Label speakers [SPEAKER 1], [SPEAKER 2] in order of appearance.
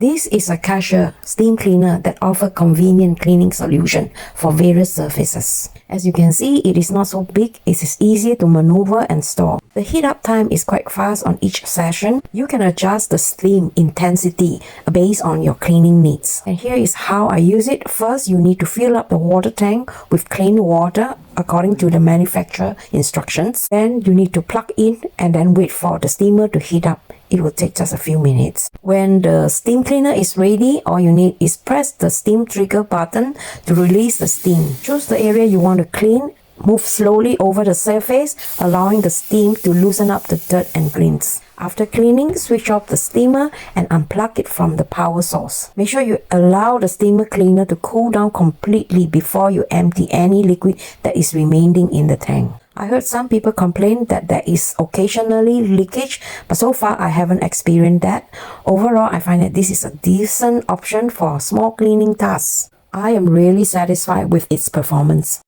[SPEAKER 1] This is a Kärcher steam cleaner that offers convenient cleaning solution for various surfaces. As you can see, it is not so big, it is easy to maneuver and store. The heat up time is quite fast on each session. You can adjust the steam intensity based on your cleaning needs. And here is how I use it. First, you need to fill up the water tank with clean water according to the manufacturer instructions. Then you need to plug in and then wait for the steamer to heat up. It will take just a few minutes. When the steam cleaner is ready, all you need is press the steam trigger button to release the steam. Choose the area you want to clean. Move slowly over the surface, allowing the steam to loosen up the dirt and grease. After cleaning, switch off the steamer and unplug it from the power source. Make sure you allow the steamer cleaner to cool down completely before you empty any liquid that is remaining in the tank. I heard some people complain that there is occasionally leakage, but so far I haven't experienced that. Overall, I find that this is a decent option for small cleaning tasks. I am really satisfied with its performance.